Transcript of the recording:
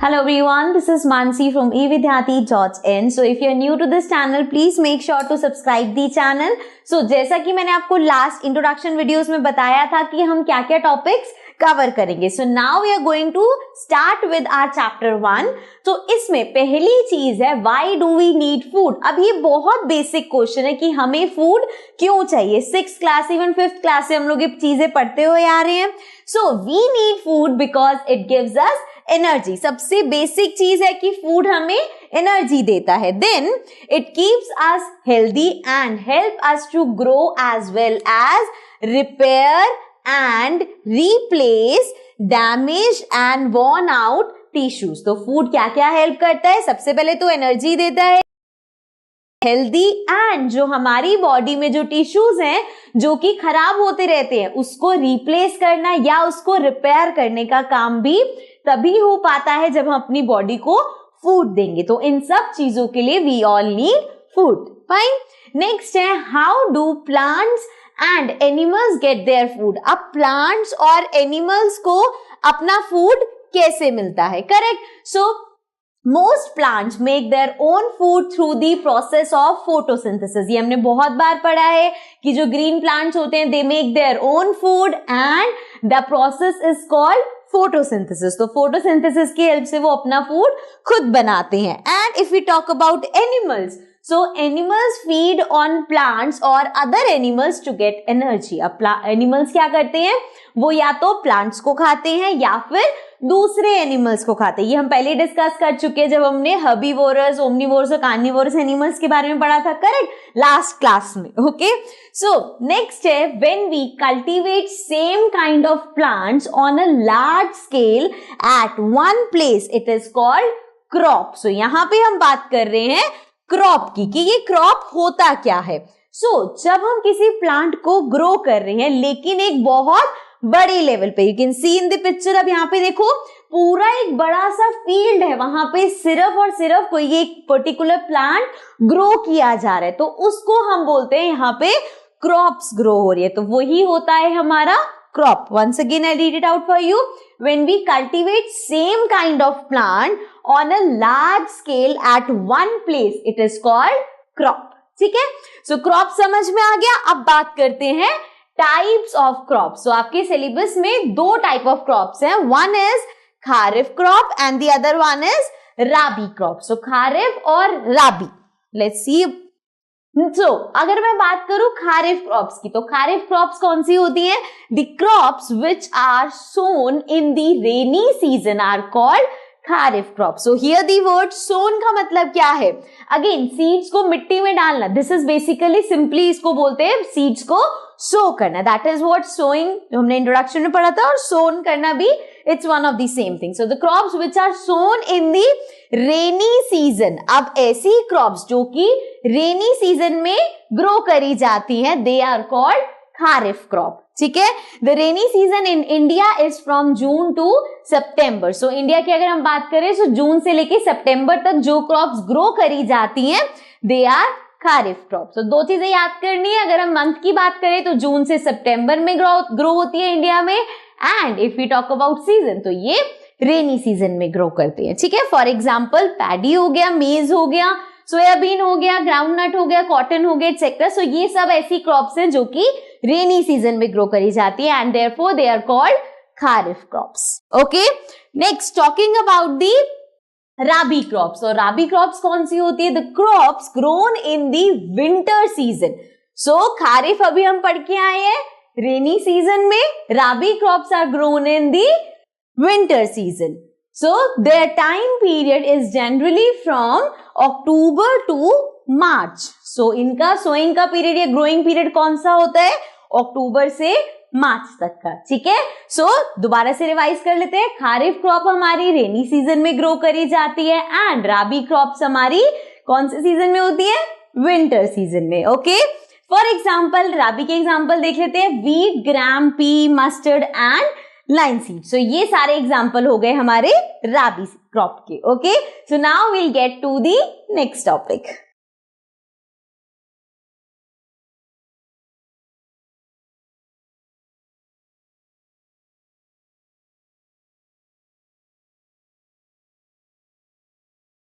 Hello everyone, this is Mansi from evidyati.in. So if you are new to this channel, please make sure to subscribe the channel. So जैसा कि मैंने आपको last introduction videos में बताया था कि हम क्या क्या टॉपिक्स कवर करेंगे. So now we are going to start with our chapter 1. तो इसमें पहली चीज है why do we need food. अब ये बहुत बेसिक क्वेश्चन है कि हमें फूड क्यों चाहिए. 6th class even 5th class से हम लोग ये चीजें पढ़ते हुए आ रहे हैं. So we need food because it gives us energy. सबसे बेसिक चीज है कि फूड हमें एनर्जी देता है. Then it keeps us healthy and help us to grow as well as repair and replace damage and worn out tissues. तो food क्या क्या हेल्प करता है. सबसे पहले तो एनर्जी देता है, हेल्दी एंड जो हमारी बॉडी में जो टिश्यूज हैं जो कि खराब होते रहते हैं उसको रिप्लेस करना या उसको रिपेयर करने का काम भी तभी हो पाता है जब हम अपनी बॉडी को फूड देंगे. तो इन सब चीजों के लिए we all need food. Fine. Next है how do plants and animals get their food. अब प्लांट्स और एनिमल्स को अपना फूड कैसे मिलता है. Correct. So most plants make their own food through the process of photosynthesis. ये हमने बहुत बार पढ़ा है कि जो green plants होते हैं they make their own food and the process is called photosynthesis. तो photosynthesis की हेल्प से वो अपना फूड खुद बनाते हैं. And if we talk about animals, so animals feed on plants or other animals to get energy. अब animals क्या करते हैं, वो या तो plants को खाते हैं या फिर दूसरे एनिमल्स को खाते हैं. ये हम पहले डिस्कस कर चुके हैं जब हमने हर्बीवोरस, ओमनीवोरस और कार्निवोरस एनिमल्स के बारे में पढ़ा था. करेक्ट. लास्ट क्लास में. ओके. सो नेक्स्ट है when we cultivate same kind of plants on a large scale at one place it is called crop. So यहाँ पे हम बात कर रहे हैं क्रॉप की कि ये क्रॉप होता क्या है. जब हम किसी प्लांट को ग्रो कर रहे हैं लेकिन एक बहुत बड़ी लेवल पे, you can see in the picture. अब यहाँ पे देखो पूरा एक बड़ा सा फील्ड है, वहां पे सिर्फ और सिर्फ कोई एक पर्टिकुलर प्लांट ग्रो किया जा रहा है तो उसको हम बोलते हैं यहाँ पे क्रॉप्स ग्रो हो रही है. तो वही होता है हमारा crop. Once again I read it out for you. When we cultivate same kind of plant on a large scale at one place it is called crop. ठीक है. सो क्रॉप समझ में आ गया. अब बात करते हैं टाइप्स ऑफ क्रॉप्स. सो आपके सिलेबस में दो टाइप ऑफ क्रॉप्स हैं. One is kharif crop and the other one is rabi crop. So kharif और राबी. Let's see. सो अगर मैं बात करूं खारिफ क्रॉप्स की तो खारिफ क्रॉप्स कौन सी होती हैं. The crops which are sown in the rainy season are called kharif crop. So here the word sown का मतलब क्या है. अगेन सीड्स को मिट्टी में डालना. दिस इज बेसिकली सिंपली इसको बोलते हैं सीड्स को सो करना. दैट इज व्हाट सोइंग जो हमने इंट्रोडक्शन में पढ़ा था. और सोन करना भी it's one of the same thing. So the crops which are sown in the rainy season. अब ऐसी क्रॉप्स जो कि रेनी सीजन में ग्रो करी जाती हैं they are called kharif crop. ठीक है. The rainy season in India is from June to September. So India की अगर हम बात करें तो जून से लेके सितंबर तक जो क्रॉप्स ग्रो करी जाती हैं दे आर खारिफ क्रॉप. तो दो चीजें याद करनी है. अगर हम मंथ की बात करें तो जून से सितंबर में ग्रो होती है इंडिया में. And if you talk about season तो ये रेनी सीजन में ग्रो करते हैं. ठीक है. फॉर एग्जाम्पल पैडी हो गया, मेज हो गया, सोयाबीन हो गया, ग्राउंडनट हो गया, कॉटन हो गया एक्सेट्रा. सो ये सब ऐसी क्रॉप्स हैं जो कि रेनी सीजन में ग्रो करी जाती है and therefore they are called kharif crops. Okay. Next talking about the rabi crops. और राबी क्रॉप्स कौन सी होती है. The crops grown in the winter season. So kharif अभी हम पढ़ के आए हैं रेनी सीजन में. Rabi crops are grown in the winter season. So their time period is generally from October to March. So इनका सोइंग का पीरियड या ग्रोइंग पीरियड कौन सा होता है. अक्टूबर से मार्च तक का. ठीक है. सो दोबारा से रिवाइज कर लेते हैं. खारिफ क्रॉप हमारी रेनी सीजन में ग्रो करी जाती है एंड राबी क्रॉप्स हमारी कौन से सीजन में होती है, विंटर सीजन में. ओके. फॉर एग्जाम्पल राबी के एग्जाम्पल देख लेते हैं. Wheat, gram, pea, mustard and linseed. So ये सारे एग्जाम्पल हो गए हमारे राबी क्रॉप के. Okay. So now will get to the next topic.